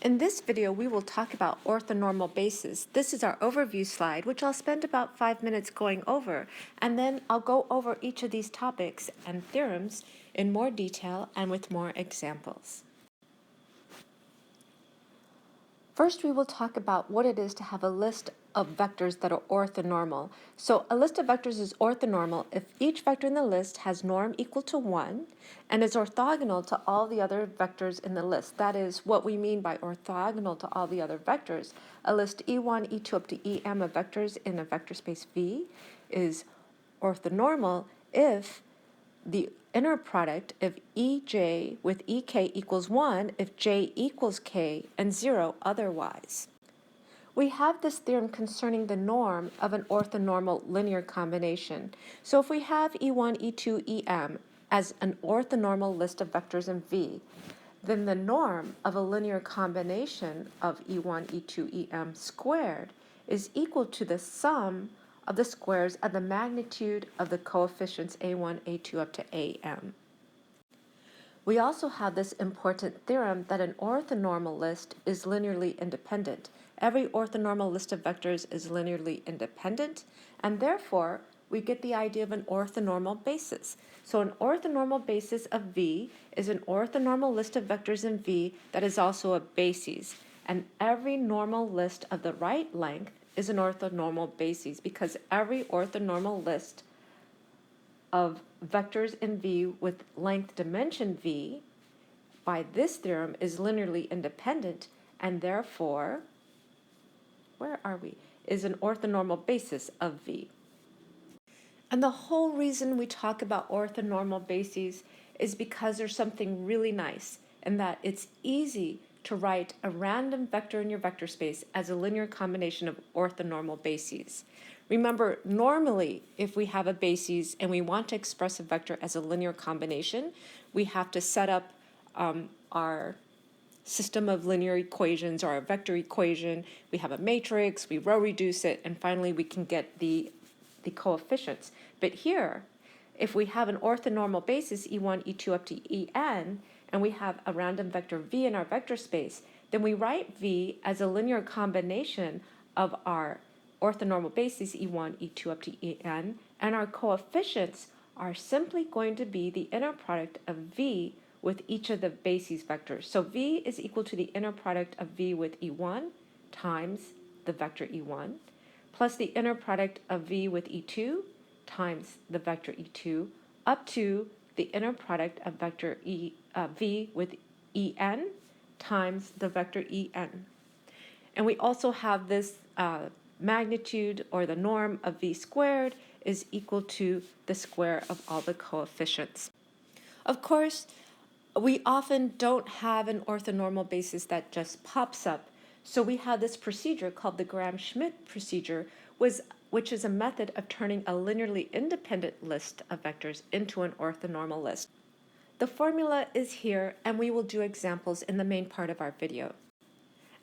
In this video, we will talk about orthonormal basis. This is our overview slide, which I'll spend about 5 minutes going over, and then I'll go over each of these topics and theorems in more detail and with more examples. First, we will talk about what it is to have a list of vectors that are orthonormal. So a list of vectors is orthonormal if each vector in the list has norm equal to 1 and is orthogonal to all the other vectors in the list. That is what we mean by orthogonal to all the other vectors. A list E1, E2 up to EM of vectors in a vector space V is orthonormal if the inner product of EJ with EK equals 1 if J equals K and 0 otherwise. We have this theorem concerning the norm of an orthonormal linear combination. So if we have E1, E2, EM as an orthonormal list of vectors in V, then the norm of a linear combination of E1, E2, EM squared is equal to the sum of the squares of the magnitude of the coefficients A1, A2 up to AM. We also have this important theorem that an orthonormal list is linearly independent. Every orthonormal list of vectors is linearly independent, and therefore we get the idea of an orthonormal basis. So an orthonormal basis of V is an orthonormal list of vectors in V that is also a basis, and every normal list of the right length is an orthonormal basis because every orthonormal list of vectors in V with length dimension V by this theorem is linearly independent and therefore, is an orthonormal basis of V. And the whole reason we talk about orthonormal bases is because there's something really nice in that it's easy to write a random vector in your vector space as a linear combination of orthonormal bases. Remember, normally, if we have a basis and we want to express a vector as a linear combination, we have to set up our system of linear equations or our vector equation. We have a matrix, we row reduce it, and finally we can get the coefficients. But here, if we have an orthonormal basis, E1, E2 up to En, and we have a random vector V in our vector space, then we write V as a linear combination of our orthonormal basis, E1, E2 up to En, and our coefficients are simply going to be the inner product of V with each of the basis vectors. So V is equal to the inner product of V with E1 times the vector E1, plus the inner product of V with E2 times the vector E2, up to the inner product of vector V with En times the vector En. And we also have this magnitude or the norm of V squared is equal to the square of all the coefficients. Of course, we often don't have an orthonormal basis that just pops up. So we have this procedure called the Gram-Schmidt procedure, which is a method of turning a linearly independent list of vectors into an orthonormal list. The formula is here, and we will do examples in the main part of our video.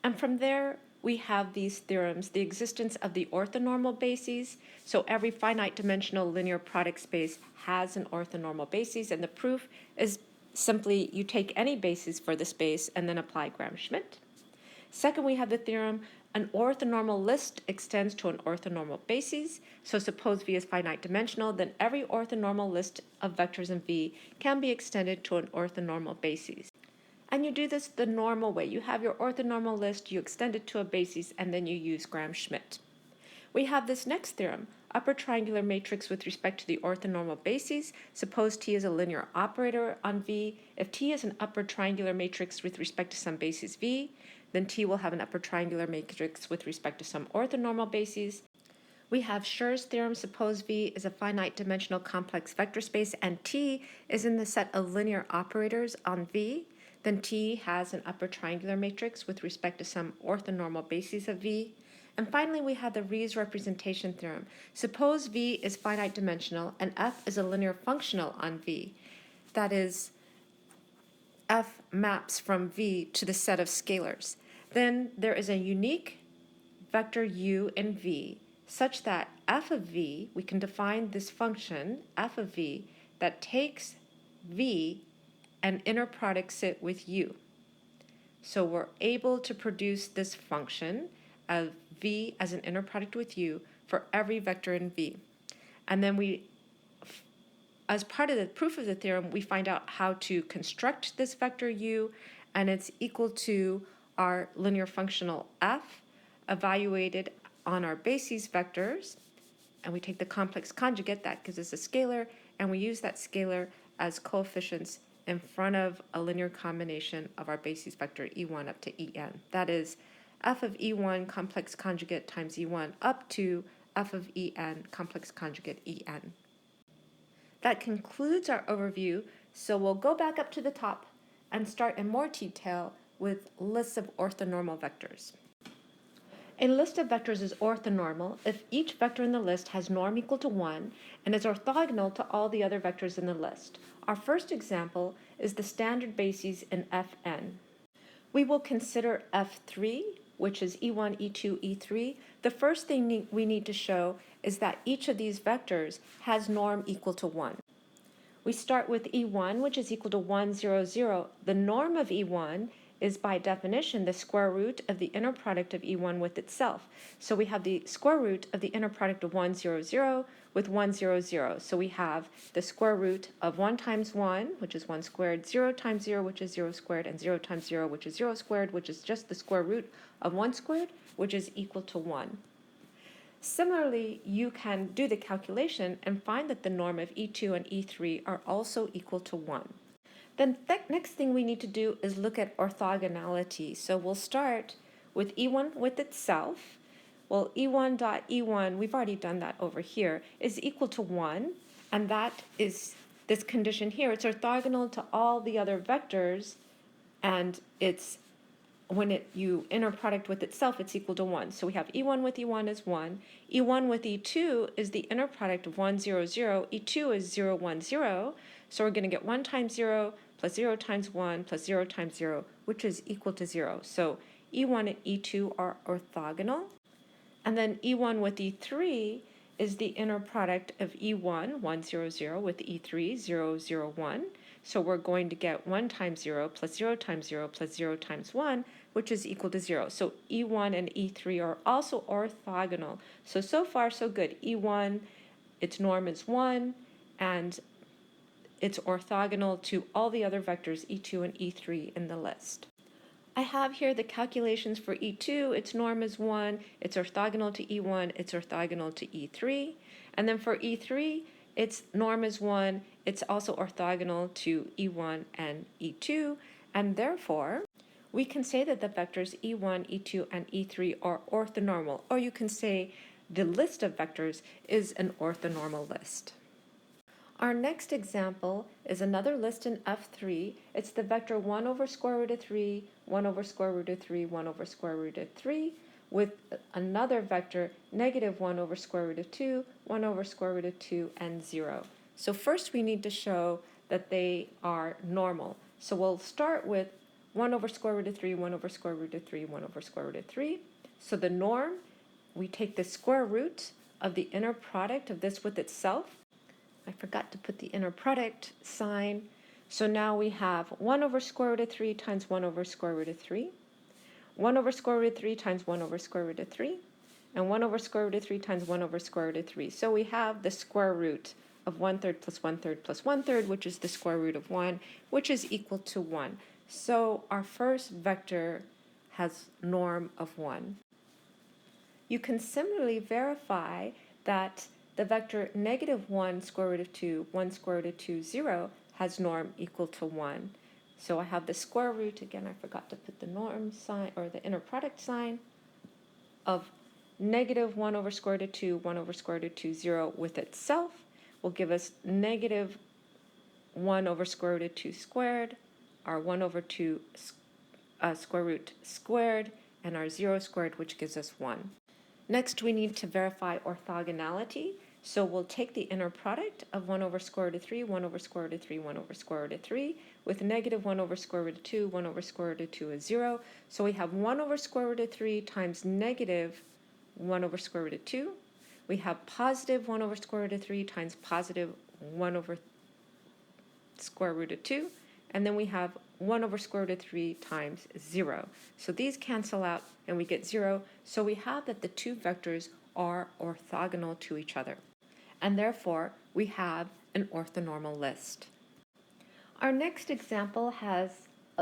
And from there, we have these theorems, the existence of the orthonormal bases. So every finite dimensional linear product space has an orthonormal basis, and the proof is simply you take any basis for the space and then apply Gram-Schmidt. Second, we have the theorem, an orthonormal list extends to an orthonormal basis. So suppose V is finite dimensional, then every orthonormal list of vectors in V can be extended to an orthonormal basis. And you do this the normal way. You have your orthonormal list, you extend it to a basis, and then you use Gram-Schmidt. We have this next theorem, upper triangular matrix with respect to the orthonormal bases. Suppose T is a linear operator on V. If T is an upper triangular matrix with respect to some basis V, then T will have an upper triangular matrix with respect to some orthonormal bases. We have Shur's theorem. Suppose V is a finite dimensional complex vector space and T is in the set of linear operators on V. Then T has an upper triangular matrix with respect to some orthonormal bases of V. And finally, we have the Riesz representation theorem. Suppose V is finite dimensional and F is a linear functional on V. That is, F maps from V to the set of scalars. Then there is a unique vector U in V such that F of V, we can define this function, F of V, that takes V and inner products it with U. So we're able to produce this function of v as an inner product with u for every vector in v. And then as part of the proof of the theorem, we find out how to construct this vector u, and it's equal to our linear functional f evaluated on our basis vectors, and we take the complex conjugate, that gives us a scalar, and we use that scalar as coefficients in front of a linear combination of our basis vector e1 up to en. That is f of e1 complex conjugate times e1 up to f of en complex conjugate en. That concludes our overview, so we'll go back up to the top and start in more detail with lists of orthonormal vectors. A list of vectors is orthonormal if each vector in the list has norm equal to 1 and is orthogonal to all the other vectors in the list. Our first example is the standard bases in Fn. We will consider F3, which is E1, E2, E3. The first thing we need to show is that each of these vectors has norm equal to 1. We start with E1, which is equal to 1, 0, 0. The norm of E1 is by definition the square root of the inner product of E1 with itself. So we have the square root of the inner product of 1, 0, 0 with 1, 0, 0. So we have the square root of 1 times 1, which is 1 squared, 0 times 0, which is 0 squared, and 0 times 0, which is 0 squared, which is just the square root of 1 squared, which is equal to 1. Similarly, you can do the calculation and find that the norm of E2 and E3 are also equal to 1. Then the next thing we need to do is look at orthogonality. So we'll start with E1 with itself. Well, E1 dot E1, we've already done that over here, is equal to 1. And that is this condition here. It's orthogonal to all the other vectors. And it's when you inner product with itself, it's equal to 1. So we have E1 with E1 is 1. E1 with E2 is the inner product of 1, 0, 0. E2 is 0, 1, 0. So we're going to get 1 times 0 plus 0 times 1 plus 0 times 0, which is equal to 0. So E1 and E2 are orthogonal. And then E1 with E3 is the inner product of E1, 1, 0, 0, with E3, 0, 0, 1. So we're going to get 1 times 0 plus 0 times 0 plus 0 times 1, which is equal to 0. So E1 and E3 are also orthogonal. So far, so good. E1, its norm is 1, and it's orthogonal to all the other vectors, E2 and E3, in the list. I have here the calculations for E2. Its norm is 1. It's orthogonal to E1. It's orthogonal to E3. And then for E3, its norm is 1. It's also orthogonal to E1 and E2. And therefore, we can say that the vectors E1, E2, and E3 are orthonormal. Or you can say the list of vectors is an orthonormal list. Our next example is another list in F3. It's the vector 1 over square root of 3, 1 over square root of 3, 1 over square root of 3, with another vector negative 1 over square root of 2, 1 over square root of 2, and 0. So first we need to show that they are normal. So we'll start with 1 over square root of 3, 1 over square root of 3, 1 over square root of 3. So the norm, we take the square root of the inner product of this with itself. I forgot to put the inner product sign. So now we have 1 over square root of 3 times 1 over square root of 3, 1 over square root of 3 times 1 over square root of 3, and 1 over square root of 3 times 1 over square root of 3. So we have the square root of 1/3 plus 1/3 plus 1/3, which is the square root of 1, which is equal to 1. So our first vector has norm of 1. You can similarly verify that the vector negative 1 square root of 2, 1 square root of 2, 0 has norm equal to 1. So I have the square root, again I forgot to put the norm sign or the inner product sign, of negative 1 over square root of 2, 1 over square root of 2, 0 with itself will give us negative 1 over square root of 2 squared, our 1 over 2 square root squared, and our 0 squared, which gives us 1. Next, we need to verify orthogonality. So we'll take the inner product of 1 over square root of 3, 1 over square root of 3, 1 over square root of 3, with negative 1 over square root of 2, 1 over square root of 2 is 0. So we have 1 over square root of 3 times negative 1 over square root of 2. We have positive 1 over square root of 3 times positive 1 over square root of 2. And then we have 1 over square root of 3 times 0. So these cancel out and we get 0. So we have that the two vectors are orthogonal to each other. And therefore, we have an orthonormal list. Our next example has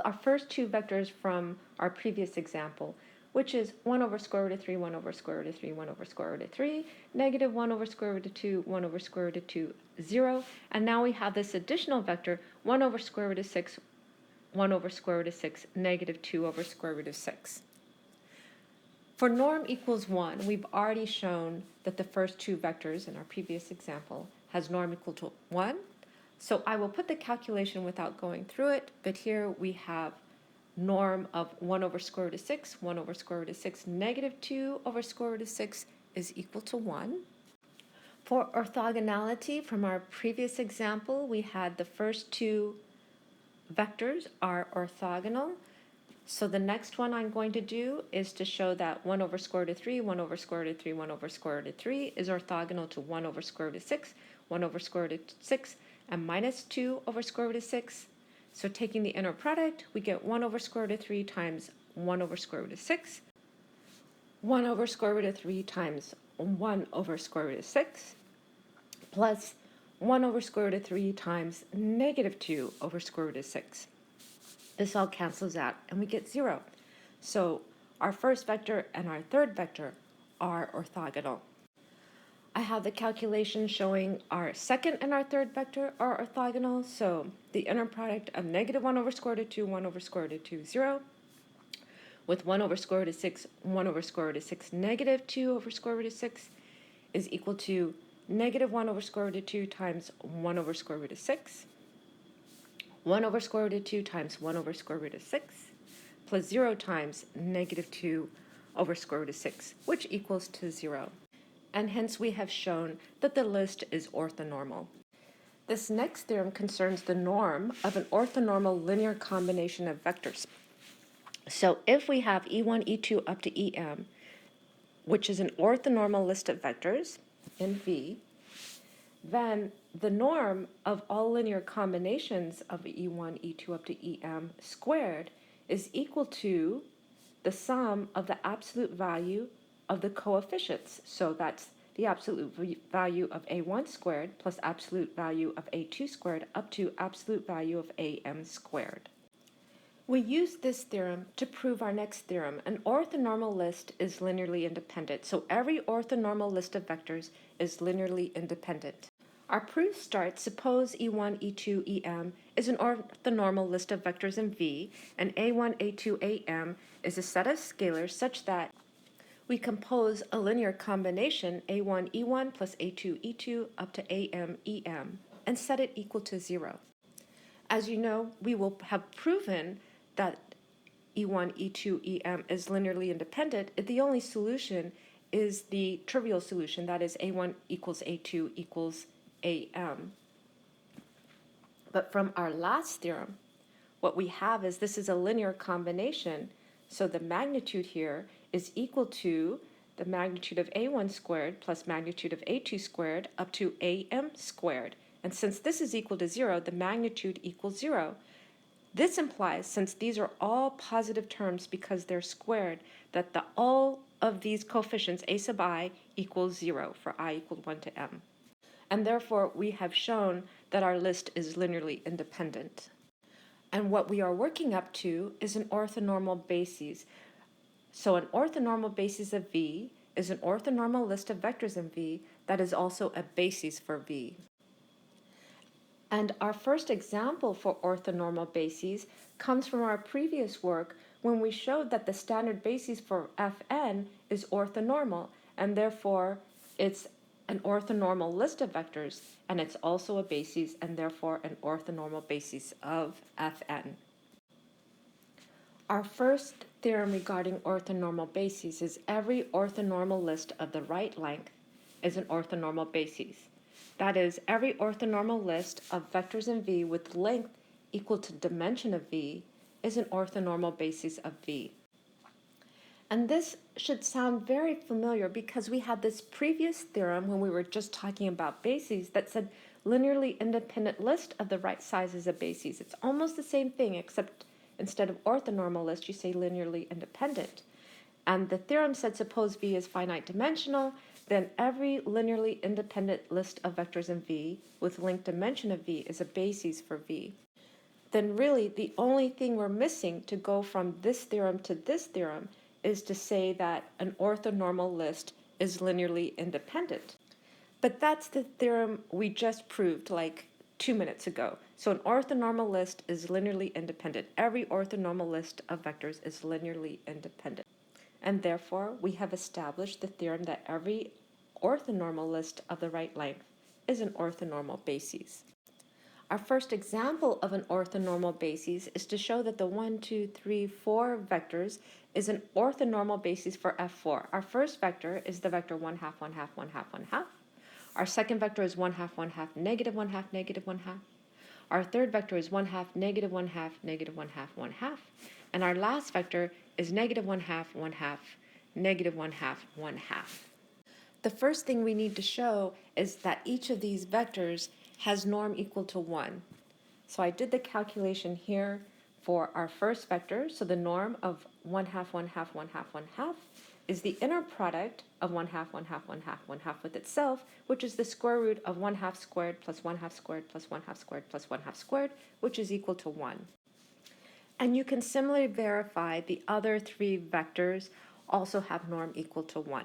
our first two vectors from our previous example, which is 1 over square root of 3, 1 over square root of 3, 1 over square root of 3, negative 1 over square root of 2, 1 over square root of 2, 0. And now we have this additional vector, 1 over square root of 6, 1 over square root of 6, negative 2 over square root of 6. For norm equals 1, we've already shown that the first two vectors in our previous example has norm equal to 1. So I will put the calculation without going through it, but here we have norm of 1 over square root of 6, 1 over square root of 6, negative 2 over square root of 6 is equal to 1. For orthogonality, from our previous example, we had the first two vectors are orthogonal. So the next one I'm going to do is to show that 1 over square root of 3, 1 over square root of 3, 1 over square root of 3 is orthogonal to 1 over square root of 6, 1 over square root of 6, and minus 2 over square root of 6. So taking the inner product, we get 1 over square root of 3 times 1 over square root of 6, 1 over square root of 3 times 1 over square root of 6, plus 1 over square root of 3 times negative 2 over square root of 6. This all cancels out and we get 0. So our first vector and our third vector are orthogonal. I have the calculation showing our second and our third vector are orthogonal. So the inner product of negative 1 over square root of 2, 1 over square root of 2, 0, with 1 over square root of 6, 1 over square root of 6, negative 2 over square root of 6 is equal to negative 1 over square root of 2 times 1 over square root of 6, 1 over square root of 2 times 1 over square root of 6, plus 0 times negative 2 over square root of 6, which equals to 0. And hence we have shown that the list is orthonormal. This next theorem concerns the norm of an orthonormal linear combination of vectors. So if we have E1, E2 up to EM, which is an orthonormal list of vectors in V, then the norm of all linear combinations of E1, E2 up to EM squared is equal to the sum of the absolute value of the coefficients. So that's the absolute value of A1 squared plus absolute value of A2 squared up to absolute value of AM squared. We use this theorem to prove our next theorem. An orthonormal list is linearly independent. So every orthonormal list of vectors is linearly independent. Our proof starts, suppose E1, E2, EM is an orthonormal list of vectors in V, and A1, A2, AM is a set of scalars such that we compose a linear combination A1, E1 plus A2, E2 up to AM, EM, and set it equal to 0. As you know, we will have proven that E1, E2, EM is linearly independent. The only solution is the trivial solution, that is A1 equals A2 equals AM. But from our last theorem, what we have is this is a linear combination, so the magnitude here is equal to the magnitude of A1 squared plus magnitude of A2 squared up to AM squared. And since this is equal to 0, the magnitude equals 0. This implies, since these are all positive terms because they're squared, that all of these coefficients, a sub I, equals 0 for I equal 1 to m. And therefore, we have shown that our list is linearly independent. And what we are working up to is an orthonormal basis. So an orthonormal basis of V is an orthonormal list of vectors in V that is also a basis for V. And our first example for orthonormal bases comes from our previous work when we showed that the standard basis for Fn is orthonormal, and therefore it's an orthonormal list of vectors, and it's also a basis, and therefore an orthonormal basis of Fn. Our first theorem regarding orthonormal bases is every orthonormal list of the right length is an orthonormal basis. That is, every orthonormal list of vectors in V with length equal to dimension of V is an orthonormal basis of V. And this should sound very familiar because we had this previous theorem when we were just talking about bases that said linearly independent list of the right sizes of bases. It's almost the same thing, except instead of orthonormal list, you say linearly independent. And the theorem said suppose V is finite dimensional, then every linearly independent list of vectors in V with length dimension of V is a basis for V. Then really the only thing we're missing to go from this theorem to this theorem is to say that an orthonormal list is linearly independent. But that's the theorem we just proved like 2 minutes ago. So an orthonormal list is linearly independent. Every orthonormal list of vectors is linearly independent. And therefore, we have established the theorem that every orthonormal list of the right length is an orthonormal basis. Our first example of an orthonormal basis is to show that the 1, 2, 3, 4 vectors is an orthonormal basis for F4. Our first vector is the vector 1 half, 1 half, 1 half, 1 half. Our second vector is 1 half, 1 half, negative 1 half, negative 1 half. Our third vector is 1 half, negative 1 half, negative 1 half, 1 half. And our last vector is negative 1 half, 1 half, negative 1 half, 1 half. The first thing we need to show is that each of these vectors has norm equal to 1. So I did the calculation here for our first vector. So the norm of 1 half, 1 half, 1 half, 1 half is the inner product of 1 half, 1 half, 1 half, 1 half with itself, which is the square root of 1 half squared plus 1 half squared plus 1 half squared plus 1 half squared, which is equal to 1. And you can similarly verify the other 3 vectors also have norm equal to 1.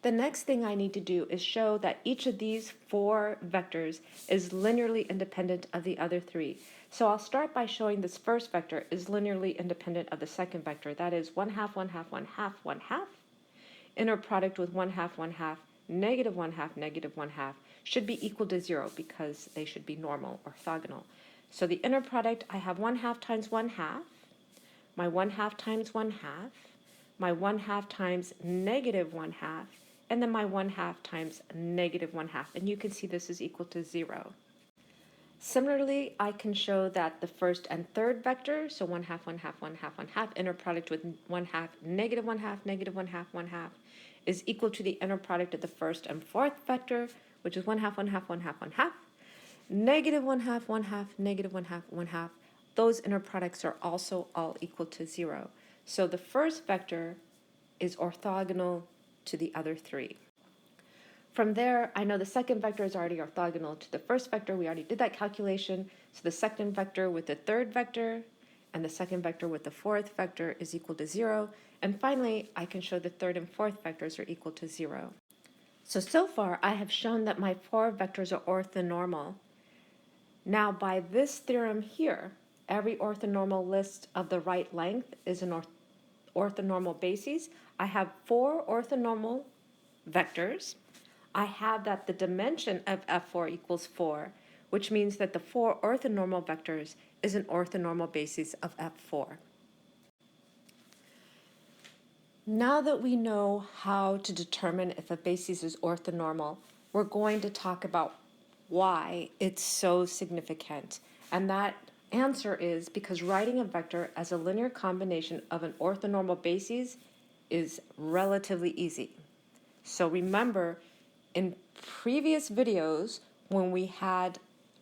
The next thing I need to do is show that each of these 4 vectors is linearly independent of the other 3. So I'll start by showing this first vector is linearly independent of the second vector. That is 1 half, 1 half, 1 half, 1 half. Inner product with 1 half, 1 half, negative 1 half, negative 1 half should be equal to 0 because they should be normal, orthogonal. So the inner product, I have 1 half times 1 half, my 1 half times 1 half, my 1 half times negative 1 half, and then my 1 half times negative 1 half. And you can see this is equal to 0. Similarly, I can show that the first and third vector, so 1 half, 1 half, 1 half, 1 half, inner product with 1 half, negative 1 half, negative 1 half, 1 half, is equal to the inner product of the first and fourth vector, which is 1 half, 1 half, 1 half, 1 half, negative 1 half, 1 half, negative 1 half, 1 half. Those inner products are also all equal to 0. So the first vector is orthogonal to the other 3. From there, I know the second vector is already orthogonal to the first vector. We already did that calculation. So the second vector with the third vector and the second vector with the fourth vector is equal to 0. And finally, I can show the third and fourth vectors are equal to 0. So far, I have shown that my 4 vectors are orthonormal. Now, by this theorem here, every orthonormal list of the right length is an orthonormal basis. I have 4 orthonormal vectors. I have that the dimension of F4 equals 4, which means that the 4 orthonormal vectors is an orthonormal basis of F4. Now that we know how to determine if a basis is orthonormal, we're going to talk about why it's so significant. And that answer is because writing a vector as a linear combination of an orthonormal basis is relatively easy. So remember, in previous videos, when we had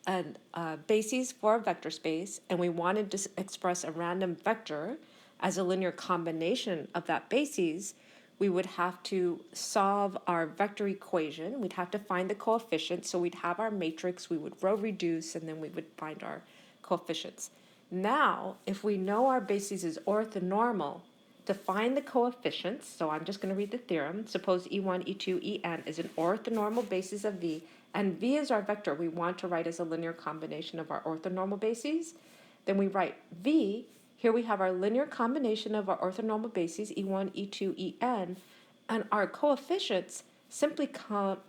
a basis for a vector space and we wanted to express a random vector as a linear combination of that basis, we would have to solve our vector equation. We'd have to find the coefficients. So we'd have our matrix, we would row reduce, and then we would find our coefficients. Now, if we know our basis is orthonormal, to find the coefficients, so I'm just going to read the theorem. Suppose E1, E2, En is an orthonormal basis of V, and V is our vector we want to write as a linear combination of our orthonormal bases. Then we write V. Here we have our linear combination of our orthonormal bases, E1, E2, En, and our coefficients simply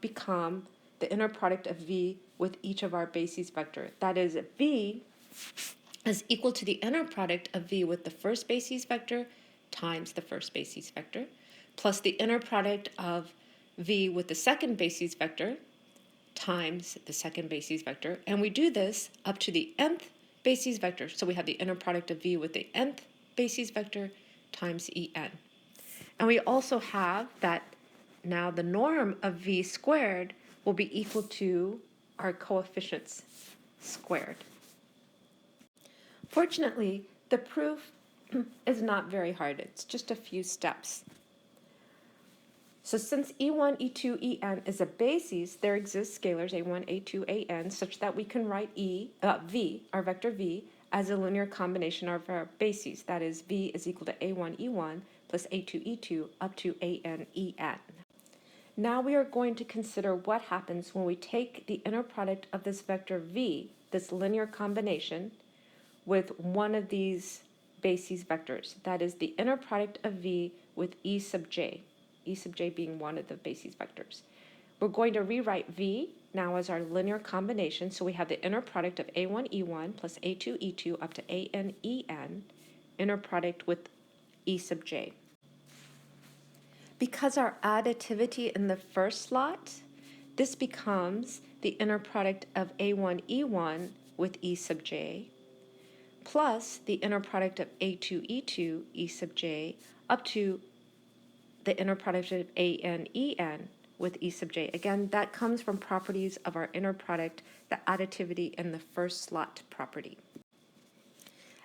become the inner product of V with each of our bases vector. That is, V is equal to the inner product of V with the first basis vector times the first basis vector, plus the inner product of V with the second basis vector times the second basis vector. And we do this up to the nth basis vector. So we have the inner product of V with the nth basis vector times En. And we also have that now the norm of V squared will be equal to our coefficients squared. Fortunately, the proof is not very hard. It's just a few steps. So since E1, E2, En is a basis, there exist scalars A1, A2, An such that we can write V, our vector V, as a linear combination of our bases. That is, V is equal to A1, E1 plus A2, E2 up to An, En. Now we are going to consider what happens when we take the inner product of this vector V, this linear combination, with one of these basis vectors. That is the inner product of V with E sub j being one of the basis vectors. We're going to rewrite V now as our linear combination, so we have the inner product of A1, E1 plus A2, E2 up to An, En, inner product with E sub j. Because our additivity in the first slot, this becomes the inner product of A1, E1 with E sub j plus the inner product of A2, E2, E sub j up to the inner product of An, En with E sub j. Again, that comes from properties of our inner product, the additivity in the first slot property.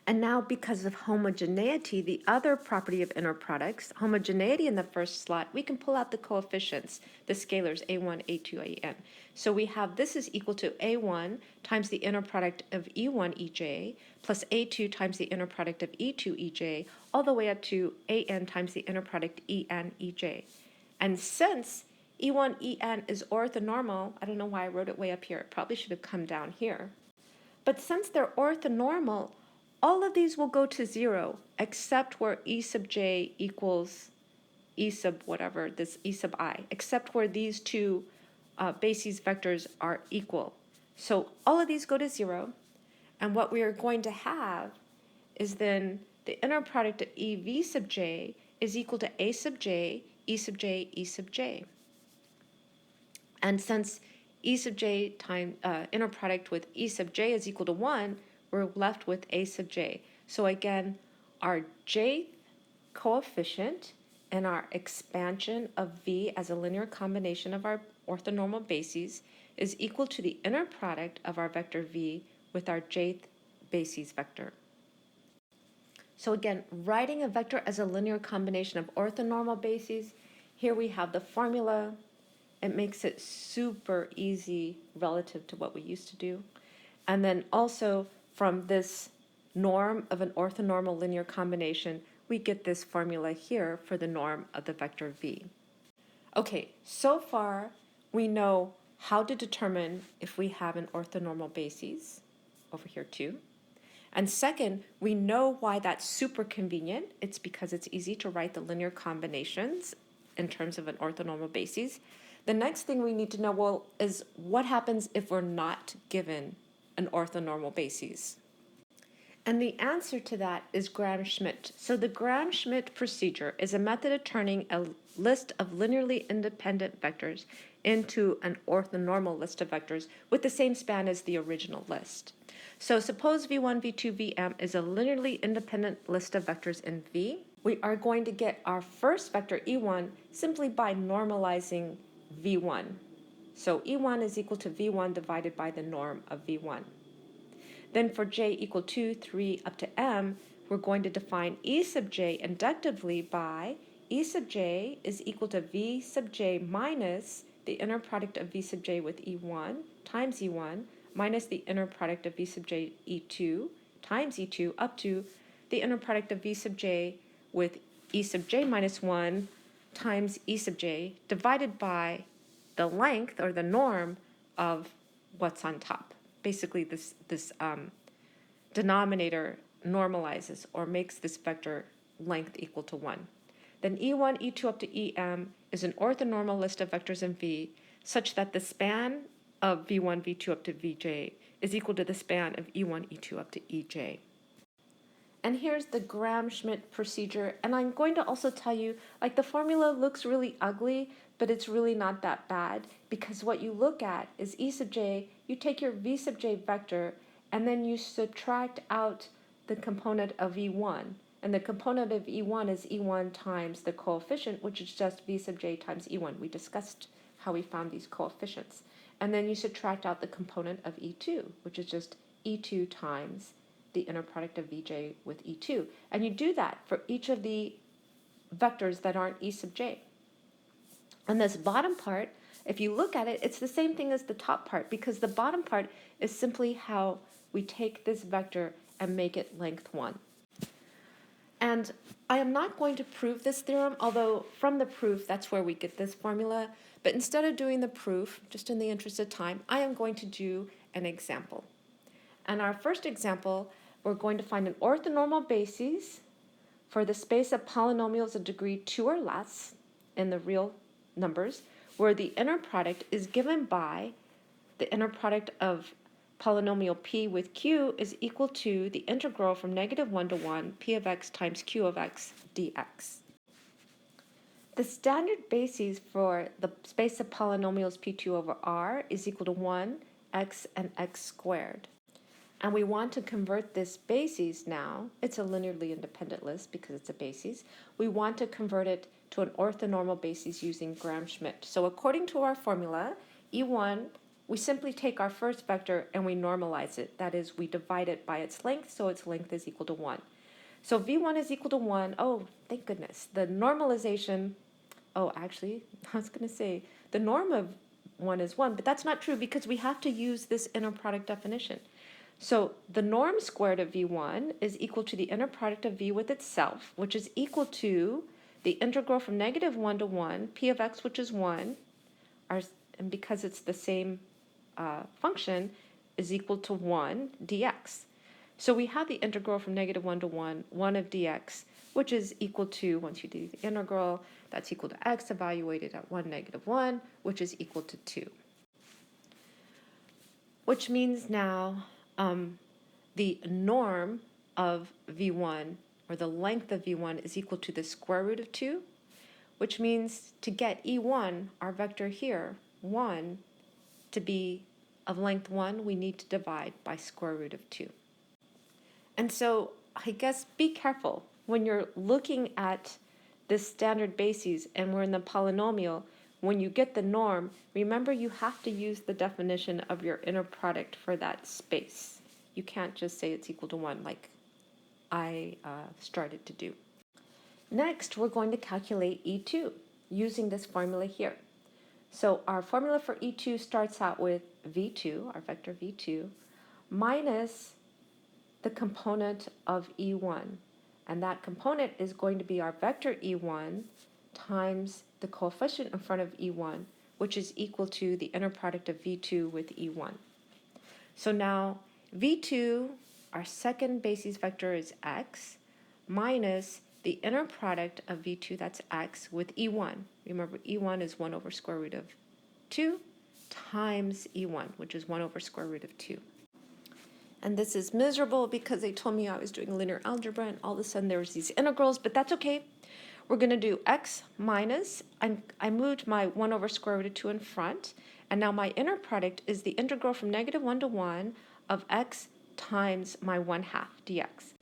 And now because of homogeneity, the other property of inner products, homogeneity in the first slot, we can pull out the coefficients, the scalars A1, A2, An. So we have this is equal to A1 times the inner product of E1, Ej, plus A2 times the inner product of E2, Ej, all the way up to An times the inner product En, Ej. And since E1, En is orthonormal, I don't know why I wrote it way up here, it probably should have come down here. But since they're orthonormal, all of these will go to 0, except where E sub j equals E sub whatever, this E sub I, except where these two basis vectors are equal. So all of these go to 0, and what we are going to have is then the inner product of EV sub j is equal to A sub j, E sub j, E sub j. And since E sub j times inner product with E sub j is equal to 1, we're left with A sub j. So again, our jth coefficient and our expansion of V as a linear combination of our orthonormal bases is equal to the inner product of our vector V with our jth basis vector. So again, writing a vector as a linear combination of orthonormal bases, here we have the formula. It makes it super easy relative to what we used to do. And then also from this norm of an orthonormal linear combination, we get this formula here for the norm of the vector V. Okay, so far we know how to determine if we have an orthonormal basis, over here too. And second, we know why that's super convenient. It's because it's easy to write the linear combinations in terms of an orthonormal basis. The next thing we need to know, well, is what happens if we're not given an orthonormal basis? And the answer to that is Gram-Schmidt. So the Gram-Schmidt procedure is a method of turning a list of linearly independent vectors into an orthonormal list of vectors with the same span as the original list. So suppose V1, V2, Vm is a linearly independent list of vectors in V. We are going to get our first vector E1 simply by normalizing V1. So E1 is equal to V1 divided by the norm of V1. Then for j equal 2, 3, up to m, we're going to define E sub j inductively by E sub j is equal to V sub j minus the inner product of V sub j with E1 times E1 minus the inner product of V sub j E2 times E2 up to the inner product of V sub j with E sub j minus 1 times E sub j divided by the length or the norm of what's on top. Basically, this denominator normalizes or makes this vector length equal to 1. Then E1, E2 up to Em is an orthonormal list of vectors in V such that the span of V1, V2 up to Vj is equal to the span of E1, E2 up to Ej. And here's the Gram-Schmidt procedure. And I'm going to also tell you, like, the formula looks really ugly, but it's really not that bad, because what you look at is E sub j, you take your V sub j vector, and then you subtract out the component of E1. And the component of E1 is E1 times the coefficient, which is just V sub j times E1. We discussed how we found these coefficients. and then you subtract out the component of E2, which is just E2 times the inner product of Vj with E2. And you do that for each of the vectors that aren't E sub j. And this bottom part, if you look at it, it's the same thing as the top part, because the bottom part is simply how we take this vector and make it length 1. And I am not going to prove this theorem, although from the proof, that's where we get this formula. But instead of doing the proof, just in the interest of time, I am going to do an example. And our first example, we're going to find an orthonormal basis for the space of polynomials of degree 2 or less in the real numbers, where the inner product is given by the inner product of polynomial p with q is equal to the integral from -1 to 1 p of x times q of x dx. The standard basis for the space of polynomials p2 over r is equal to 1, x, and x squared. And we want to convert this basis now. It's a linearly independent list because it's a basis. We want to convert it to an orthonormal basis using Gram-Schmidt. So according to our formula, E1, we simply take our first vector and we normalize it. That is, we divide it by its length, so its length is equal to 1. So V1 is equal to 1. Oh, thank goodness. The normalization, oh, actually, I was going to say the norm of 1 is 1, but that's not true because we have to use this inner product definition. So the norm squared of V1 is equal to the inner product of V with itself, which is equal to the integral from -1 to 1, p of x, which is 1, and because it's the same function, is equal to 1 dx. So we have the integral from -1 to 1, 1 of dx, which is equal to, once you do the integral, that's equal to x evaluated at 1, -1, which is equal to 2. Which means now the norm of V1, or the length of V1, is equal to the square root of 2, which means to get E1, our vector here, 1, to be of length 1, we need to divide by square root of 2. And so I guess be careful when you're looking at this standard basis and we're in the polynomial. When you get the norm, remember you have to use the definition of your inner product for that space. You can't just say it's equal to 1 like I started to do. Next, we're going to calculate E2 using this formula here. So our formula for E2 starts out with V2, our vector V2, minus the component of E1. And that component is going to be our vector E1 times the coefficient in front of E1, which is equal to the inner product of V2 with E1. So now V2, our second basis vector, is x, minus the inner product of V2, that's x, with E1. Remember, E1 is 1 over square root of 2 times E1, which is 1 over square root of 2. And this is miserable because they told me I was doing linear algebra and all of a sudden there was these integrals, but that's okay. We're going to do x minus, I moved my 1 over square root of 2 in front, and now my inner product is the integral from -1 to 1 of x times my 1/2 dx.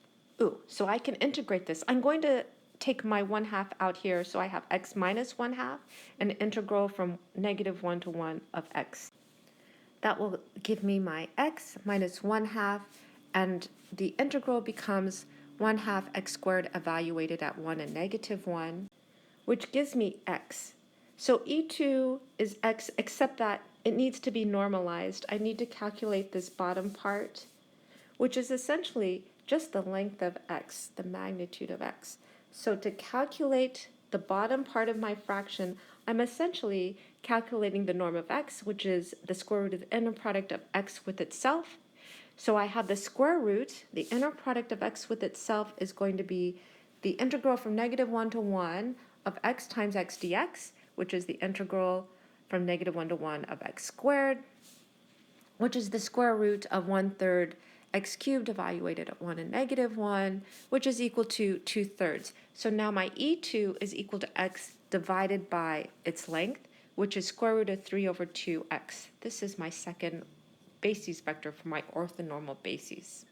Ooh, so I can integrate this. I'm going to take my 1/2 out here, so I have x minus 1/2, and integral from -1 to 1 of x. That will give me my x minus 1/2, and the integral becomes 1/2 x squared evaluated at 1 and -1, which gives me x. So E2 is x, except that it needs to be normalized. I need to calculate this bottom part, which is essentially just the length of x, the magnitude of x. So to calculate the bottom part of my fraction, I'm essentially calculating the norm of x, which is the square root of the inner product of x with itself. So I have the square root, the inner product of x with itself is going to be the integral from -1 to 1 of x times x dx, which is the integral from -1 to 1 of x squared, which is the square root of 1/3 x cubed evaluated at 1 and -1, which is equal to 2/3. So now my E2 is equal to x divided by its length, which is square root of 3 over 2x. This is my second basis vector for my orthonormal basis.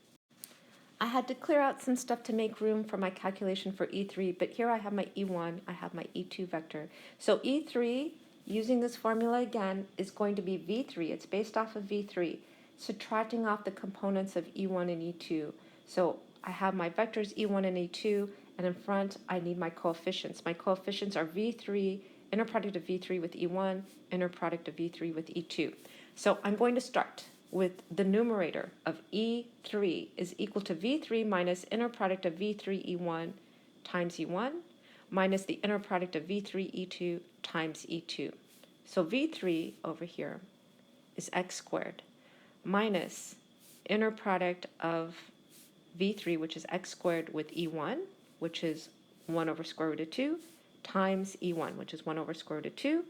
I had to clear out some stuff to make room for my calculation for E3, but here I have my E1, I have my E2 vector. So E3 using this formula again, is going to be V3. It's based off of V3, subtracting off the components of E1 and E2. So I have my vectors E1 and E2, and in front I need my coefficients. My coefficients are V3, inner product of V3 with E1, inner product of V3 with E2. So I'm going to start with the numerator of E3 is equal to V3 minus inner product of V3 E1 times E1 minus the inner product of V3 E2 times E2. So V3 over here is x squared minus inner product of V3, which is x squared, with E1, which is 1 over square root of 2, times E1, which is 1 over square root of 2,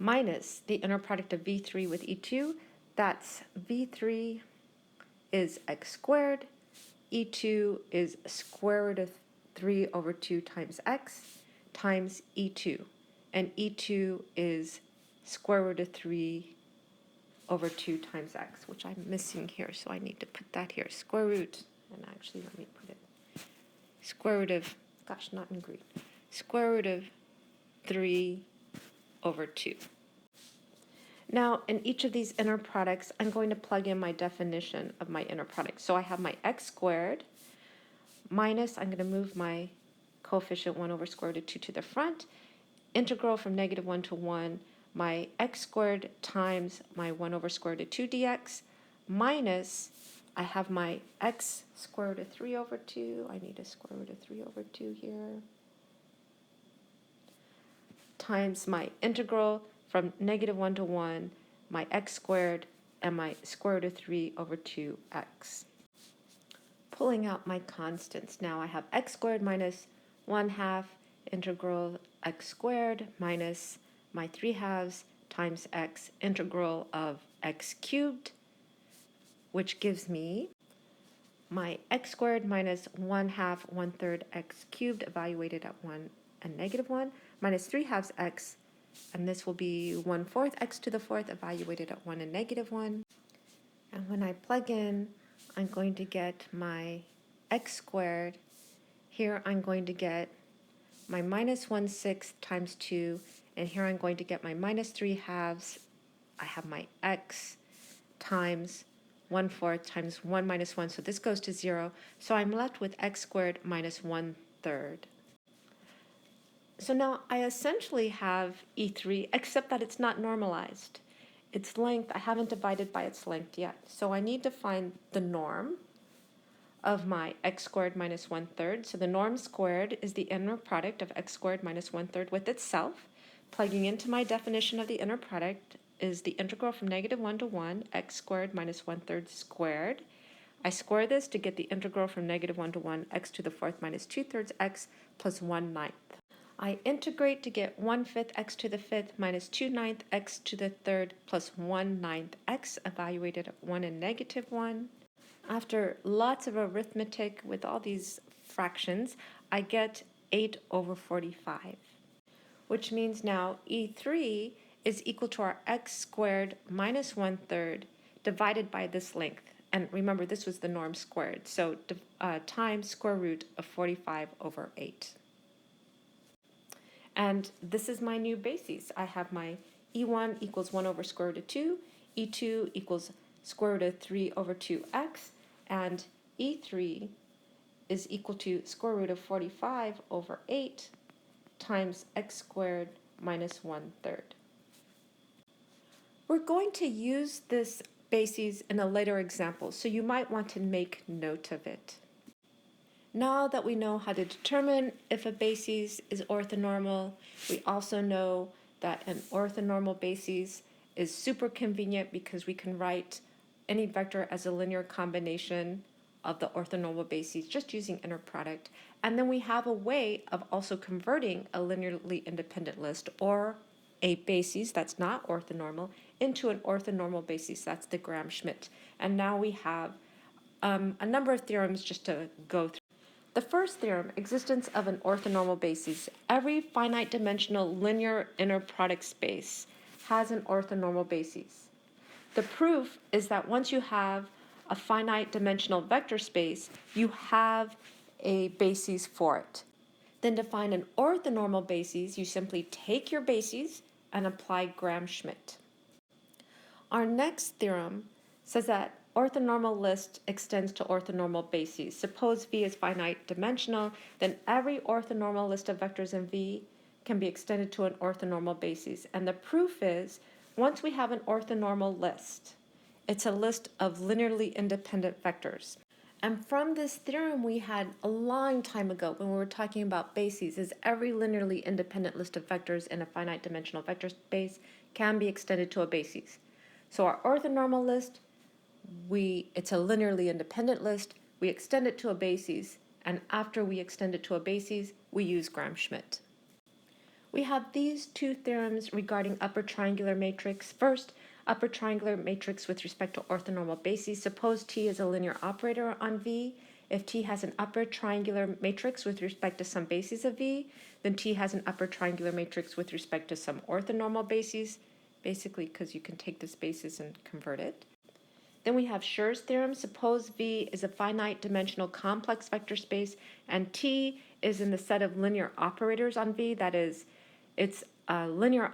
minus the inner product of V3 with E2. That's V3 is x squared, E2 is square root of 3 over 2 times x, times E2. And E2 is square root of 3 over 2 times x, which I'm missing here, so I need to put that here. Square root, and actually let me put it, square root of, gosh, not in Greek, square root of 3 over 2. Now, in each of these inner products, I'm going to plug in my definition of my inner product. So I have my x squared minus, I'm going to move my coefficient 1 over square root of 2 to the front, integral from -1 to 1, my x squared times my 1 over square root of 2 dx, minus, I have my x square root of 3 over 2, I need a square root of 3 over 2 here, times my integral from -1 to 1, my x squared, and my square root of 3 over 2x. Pulling out my constants, now I have x squared minus 1/2 integral x squared minus my 3/2 times x integral of x cubed, which gives me my x squared minus 1/2 1/3 x cubed evaluated at 1 and -1 minus 3/2 x, and this will be 1/4 x to the 4th evaluated at 1 and -1. And when I plug in, I'm going to get my x squared. Here I'm going to get my minus 1/6 times 2, and here I'm going to get my minus 3/2. I have my x times 1/4 times 1 minus 1, so this goes to 0. So I'm left with x squared minus 1/3. So now I essentially have E3, except that it's not normalized. Its length, I haven't divided by its length yet. So I need to find the norm of my x squared minus 1/3. So the norm squared is the inner product of x squared minus 1/3 with itself. Plugging into my definition of the inner product is the integral from -1 to 1, x squared minus 1/3 squared. I square this to get the integral from -1 to 1, x to the 4th minus 2/3 x plus 1/9. I integrate to get 1/5 x to the 5th minus 2/9 x to the 3rd plus 1/9 x evaluated at 1 and -1. After lots of arithmetic with all these fractions, I get 8 over 45, which means now E3 is equal to our x squared minus 1/3 divided by this length. And remember, this was the norm squared, so times square root of 45 over 8. And this is my new basis. I have my E1 equals 1 over square root of 2, E2 equals square root of 3 over 2x, and E3 is equal to square root of 45 over 8 times x squared minus 1/3. We're going to use this basis in a later example, so you might want to make note of it. Now that we know how to determine if a basis is orthonormal, we also know that an orthonormal basis is super convenient because we can write any vector as a linear combination of the orthonormal bases just using inner product. And then we have a way of also converting a linearly independent list or a basis that's not orthonormal into an orthonormal basis. That's the Gram-Schmidt. And now we have a number of theorems just to go through. The first theorem, existence of an orthonormal basis. Every finite dimensional linear inner product space has an orthonormal basis. The proof is that once you have a finite dimensional vector space, you have a basis for it. Then to find an orthonormal basis, you simply take your bases, and apply Gram-Schmidt. Our next theorem says that orthonormal list extends to orthonormal bases. Suppose V is finite dimensional, then every orthonormal list of vectors in V can be extended to an orthonormal basis. And the proof is, once we have an orthonormal list, it's a list of linearly independent vectors. And from this theorem we had a long time ago when we were talking about bases, is every linearly independent list of vectors in a finite dimensional vector space can be extended to a basis. So our orthonormal list, it's a linearly independent list, we extend it to a basis, and after we extend it to a basis, we use Gram-Schmidt. We have these two theorems regarding upper triangular matrix. First, upper triangular matrix with respect to orthonormal bases. Suppose T is a linear operator on V. If T has an upper triangular matrix with respect to some bases of V, then T has an upper triangular matrix with respect to some orthonormal bases, basically because you can take this basis and convert it. Then we have Shur's theorem. Suppose V is a finite dimensional complex vector space and T is in the set of linear operators on V. That is, it's a linear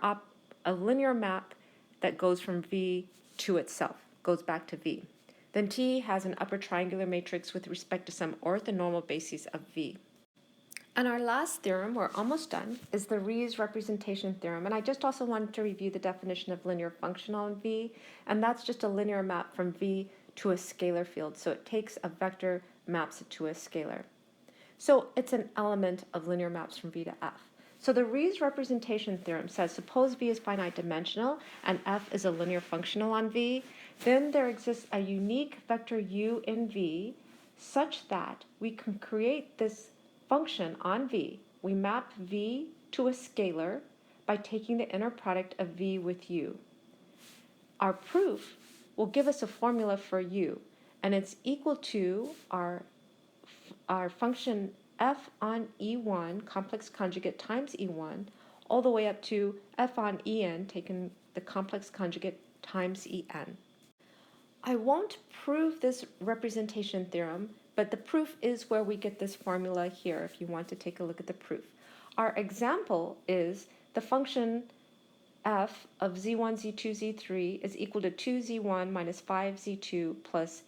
map that goes from V to itself, goes back to V. Then T has an upper triangular matrix with respect to some orthonormal bases of V. And our last theorem, we're almost done, is the Riesz representation theorem. And I just also wanted to review the definition of linear functional in V, and that's just a linear map from V to a scalar field. So it takes a vector, maps it to a scalar. So it's an element of linear maps from V to F. So the Riesz representation theorem says, suppose V is finite dimensional and F is a linear functional on V, then there exists a unique vector U in V such that we can create this function on V. We map V to a scalar by taking the inner product of V with U. Our proof will give us a formula for U, and it's equal to our function F on E1, complex conjugate times E1, all the way up to F on En, taking the complex conjugate times En. I won't prove this representation theorem, but the proof is where we get this formula here if you want to take a look at the proof. Our example is the function f of z1, z2, z3 is equal to 2z1 minus 5z2 plus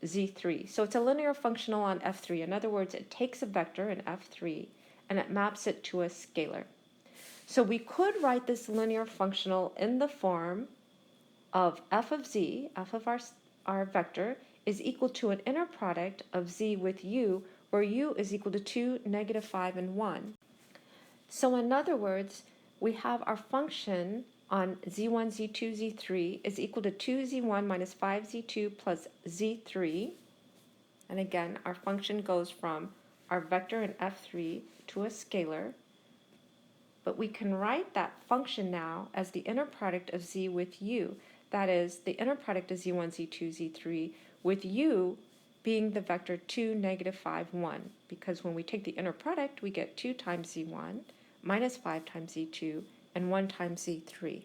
z3. So it's a linear functional on f3. In other words, it takes a vector in f3 and it maps it to a scalar. So we could write this linear functional in the form of f of z, f of our vector, is equal to an inner product of z with u, where u is equal to 2, negative 5, and 1. So in other words, we have our function on z1, z2, z3 is equal to 2z1 minus 5z2 plus z3. And again, our function goes from our vector in f3 to a scalar. But we can write that function now as the inner product of z with u. That is, the inner product of z1, z2, z3, with u being the vector 2, negative 5, 1. Because when we take the inner product, we get 2 times z1, minus 5 times z2, and 1 times z3.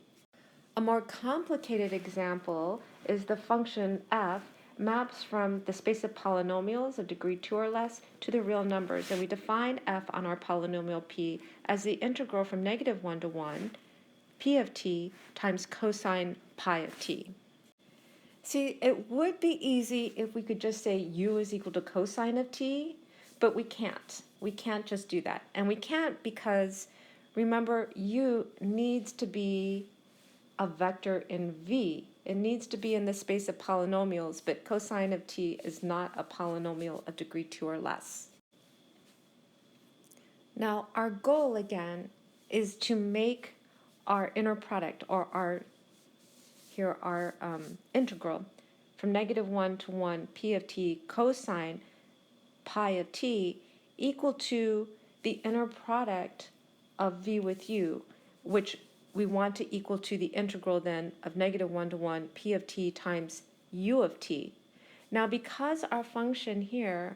A more complicated example is the function f maps from the space of polynomials of degree 2 or less to the real numbers. And we define f on our polynomial p as the integral from negative 1 to 1, p of t times cosine pi of t. See, it would be easy if we could just say u is equal to cosine of t, but we can't. We can't just do that. And we can't because, remember, u needs to be a vector in V. It needs to be in the space of polynomials, but cosine of t is not a polynomial of degree 2 or less. Now, our goal, again, is to make our inner product, or our integral from negative 1 to 1 p of t cosine pi of t equal to the inner product of v with u, which we want to equal to the integral then of negative 1 to 1 p of t times u of t. Now, because our function here,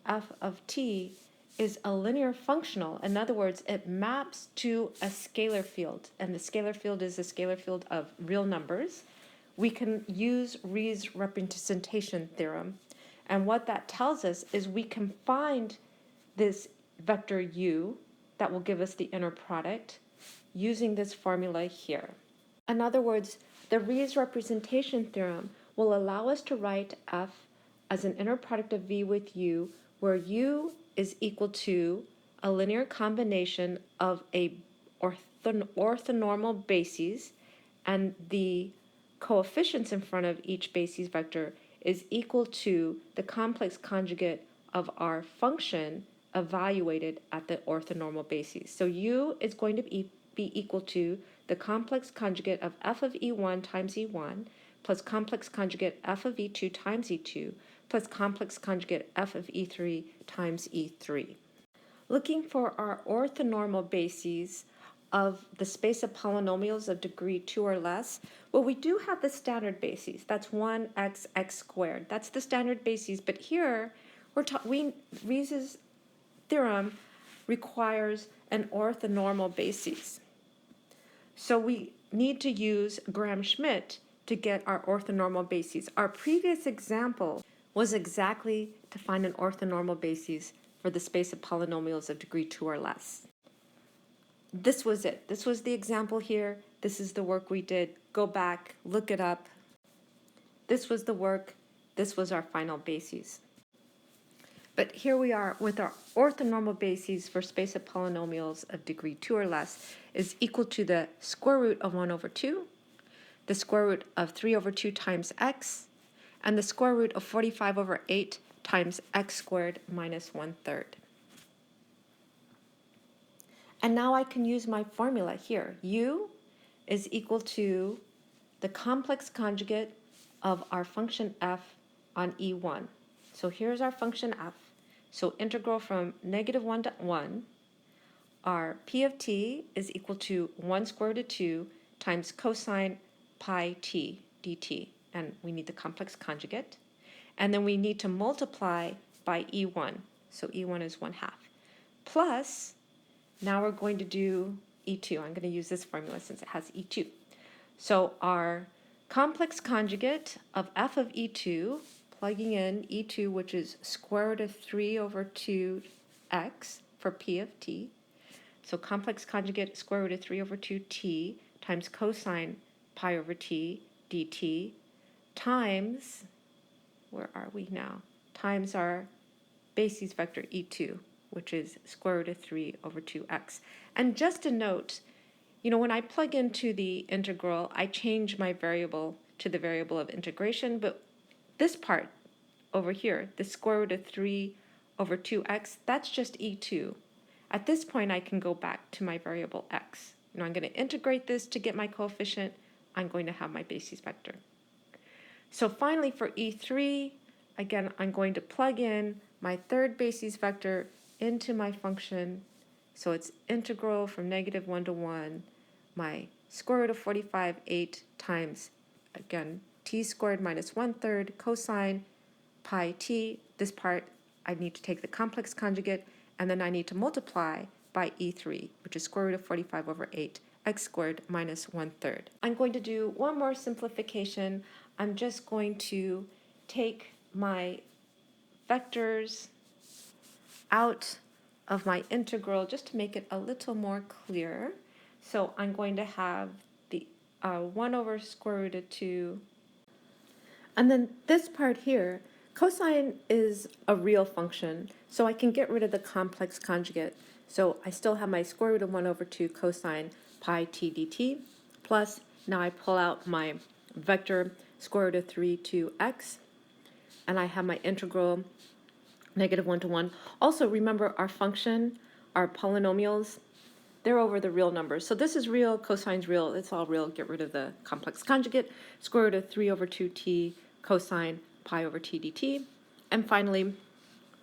f of t, is a linear functional, in other words, it maps to a scalar field, and the scalar field is a scalar field of real numbers, we can use Riesz representation theorem. And what that tells us is we can find this vector u that will give us the inner product, using this formula here. In other words, the Riesz representation theorem will allow us to write f as an inner product of v with u, where u is equal to a linear combination of a orthonormal bases, and the coefficients in front of each basis vector is equal to the complex conjugate of our function evaluated at the orthonormal basis. So u is going to be equal to the complex conjugate of f of e1 times e1 plus complex conjugate f of e2 times e2 plus complex conjugate f of e3 times e3. Looking for our orthonormal bases of the space of polynomials of degree 2 or less, well, we do have the standard bases. That's 1x x squared. That's the standard bases, but here Riesz's theorem requires an orthonormal basis. So we need to use Gram-Schmidt to get our orthonormal bases. Our previous example was exactly to find an orthonormal basis for the space of polynomials of degree 2 or less. This was it. This was the example here. This is the work we did. Go back, look it up. This was the work. This was our final basis. But here we are with our orthonormal bases for space of polynomials of degree 2 or less is equal to the square root of 1 over 2, the square root of 3 over 2 times x, and the square root of 45 over 8 times x squared minus 1/3. And now I can use my formula here. U is equal to the complex conjugate of our function f on e1. So here's our function f. So integral from -1 to 1, our p of t is equal to 1 square root of 2 times cosine pi t dt. And we need the complex conjugate. And then we need to multiply by e1. So e1 is 1/2. Plus, now we're going to do e2. I'm going to use this formula since it has e2. So our complex conjugate of f of e2, plugging in e2, which is square root of 3 over 2x for p of t. So complex conjugate square root of 3 over 2t times cosine pi over t dt times, where are we now? Times our basis vector e2, which is square root of 3 over 2x. And just a note, when I plug into the integral, I change my variable to the variable of integration, but this part over here, the square root of 3 over 2x, that's just e2. At this point, I can go back to my variable x. I'm going to integrate this to get my coefficient. I'm going to have my basis vector. So finally, for e3, again, I'm going to plug in my third basis vector into my function. So it's integral from -1 to 1, my square root of 45, 8 times, again, t squared minus 1/3 cosine pi t. This part, I need to take the complex conjugate, and then I need to multiply by e3, which is square root of 45 over 8, x squared minus 1/3. I'm going to do one more simplification. I'm just going to take my vectors out of my integral just to make it a little more clear. So I'm going to have the 1 over square root of 2. And then this part here, cosine is a real function, so I can get rid of the complex conjugate. So I still have my square root of 1 over 2 cosine pi t dt, plus now I pull out my vector square root of 3 to x, and I have my integral -1 to 1. Also remember our function, our polynomials, they're over the real numbers. So this is real, cosine's real, it's all real. Get rid of the complex conjugate, square root of 3 over 2t cosine pi over t dt. And finally,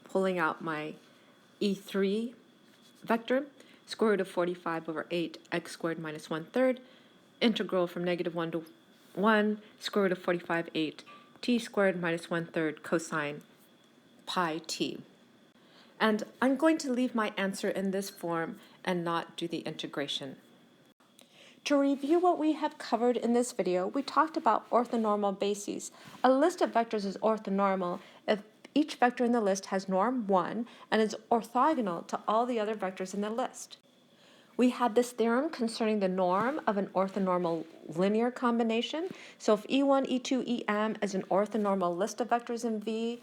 pulling out my e3 vector, square root of 45 over 8 x squared minus 1/3, integral from -1 to 1, square root of 45, 8 t squared minus 1/3 cosine pi t. And I'm going to leave my answer in this form and not do the integration. To review what we have covered in this video, we talked about orthonormal bases. A list of vectors is orthonormal if each vector in the list has norm 1 and is orthogonal to all the other vectors in the list. We had this theorem concerning the norm of an orthonormal linear combination. So if E1, E2, EM is an orthonormal list of vectors in V,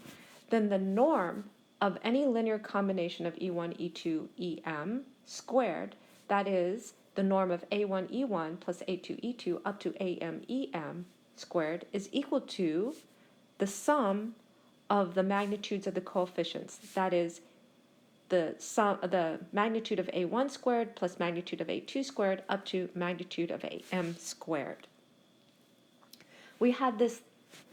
then the norm of any linear combination of E1, E2, EM squared, that is the norm of A1, E1 plus A2, E2 up to AM, EM squared, is equal to the sum of the magnitudes of the coefficients, that is the magnitude of A1 squared plus magnitude of A2 squared up to magnitude of AM squared. We had this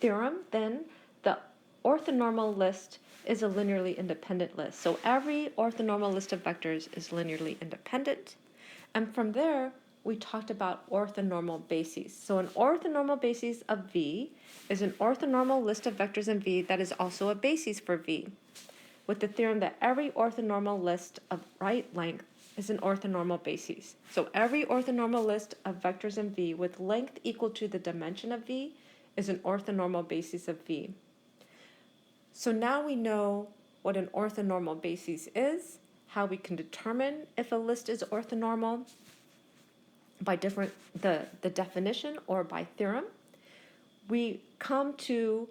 theorem, then the orthonormal list is a linearly independent list. So every orthonormal list of vectors is linearly independent. And from there, we talked about orthonormal bases. So an orthonormal basis of V is an orthonormal list of vectors in V that is also a basis for V, with the theorem that every orthonormal list of right length is an orthonormal basis. So every orthonormal list of vectors in V with length equal to the dimension of V is an orthonormal basis of V. So now we know what an orthonormal basis is, how we can determine if a list is orthonormal by the definition or by theorem. We come to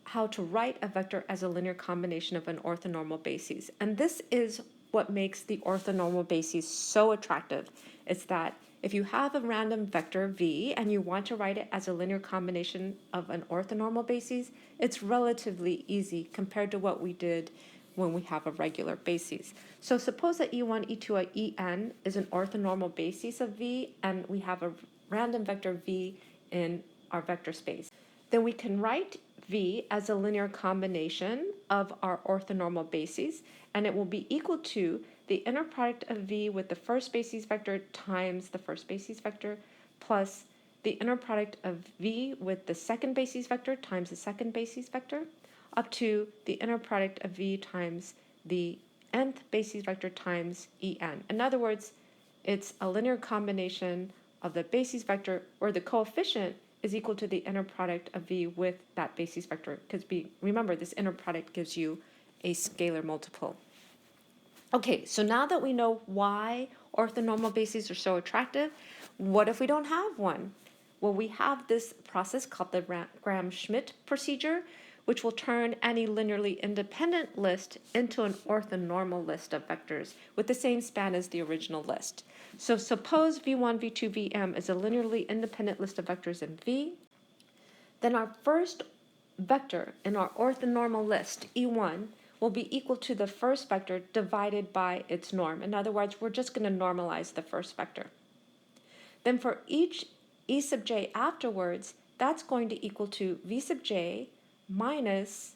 how to write a vector as a linear combination of an orthonormal basis. And this is what makes the orthonormal basis so attractive. It's that if you have a random vector V and you want to write it as a linear combination of an orthonormal basis, it's relatively easy compared to what we did when we have a regular basis. So suppose that E1, E2, or En is an orthonormal basis of V, and we have a random vector V in our vector space. Then we can write V as a linear combination of our orthonormal bases, and it will be equal to the inner product of V with the first basis vector times the first basis vector plus the inner product of V with the second basis vector times the second basis vector up to the inner product of V times the nth basis vector times En. In other words, it's a linear combination of the basis vector where the coefficient is equal to the inner product of V with that basis vector, because remember, this inner product gives you a scalar multiple. Okay, so now that we know why orthonormal bases are so attractive, what if we don't have one? Well, we have this process called the Gram-Schmidt procedure, which will turn any linearly independent list into an orthonormal list of vectors with the same span as the original list. So suppose V1, V2, Vm is a linearly independent list of vectors in V. Then our first vector in our orthonormal list, E1, will be equal to the first vector divided by its norm. In other words, we're just going to normalize the first vector. Then for each E sub j afterwards, that's going to equal to V sub j minus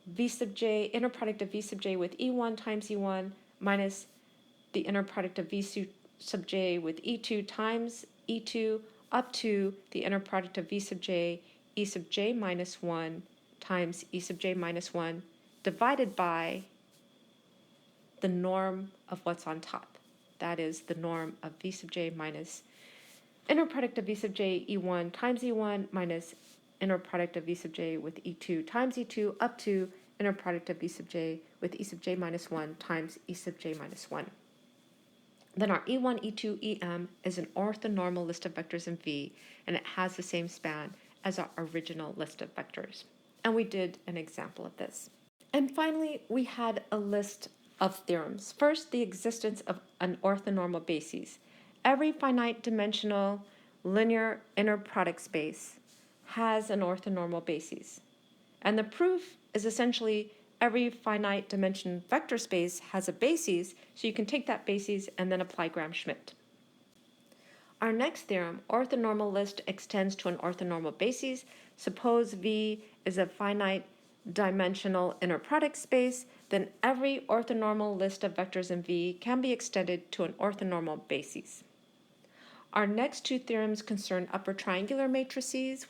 V sub j, inner product of V sub j with E1 times E1 minus the inner product of V sub j with E2 times E2 up to the inner product of V sub j, E sub j minus 1 times E sub j minus 1 divided by the norm of what's on top. That is the norm of V sub j minus inner product of V sub j E1 times E1 minus inner product of V sub j with E2 times E2 up to inner product of V sub j with E sub j minus 1 times E sub j minus 1. Then our E1, E2, Em is an orthonormal list of vectors in V, and it has the same span as our original list of vectors. And we did an example of this. And finally, we had a list of theorems. First, the existence of an orthonormal basis. Every finite dimensional linear inner product space has an orthonormal basis. And the proof is essentially every finite dimension vector space has a basis, so you can take that basis and then apply Gram-Schmidt. Our next theorem, orthonormal list extends to an orthonormal basis. Suppose V is a finite dimensional inner product space, then every orthonormal list of vectors in V can be extended to an orthonormal basis. Our next two theorems concern upper triangular matrices.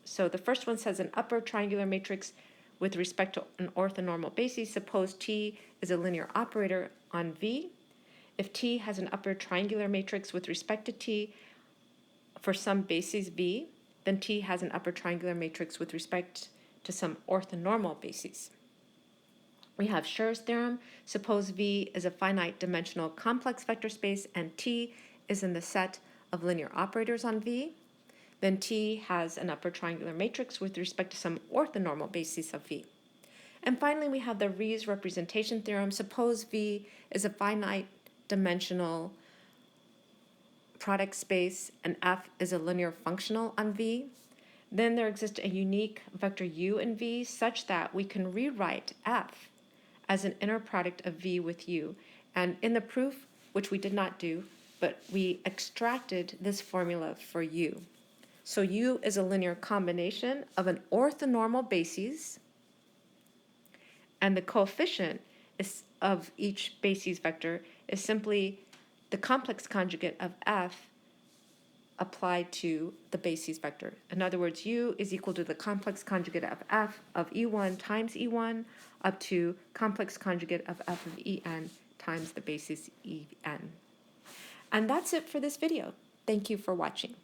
So the first one says an upper triangular matrix with respect to an orthonormal basis. Suppose T is a linear operator on V. If T has an upper triangular matrix with respect to T for some basis V, then T has an upper triangular matrix with respect to some orthonormal basis. We have Shur's theorem. Suppose V is a finite dimensional complex vector space and T is in the set of linear operators on V. Then T has an upper triangular matrix with respect to some orthonormal basis of V. And finally, we have the Riesz representation theorem. Suppose V is a finite dimensional product space and F is a linear functional on V. Then there exists a unique vector U in V such that we can rewrite F as an inner product of V with U. And in the proof, which we did not do, but we extracted this formula for U. So U is a linear combination of an orthonormal basis, and the coefficient of each basis vector is simply the complex conjugate of F applied to the basis vector. In other words, U is equal to the complex conjugate of F of E1 times E1 up to complex conjugate of F of En times the basis En. And that's it for this video. Thank you for watching.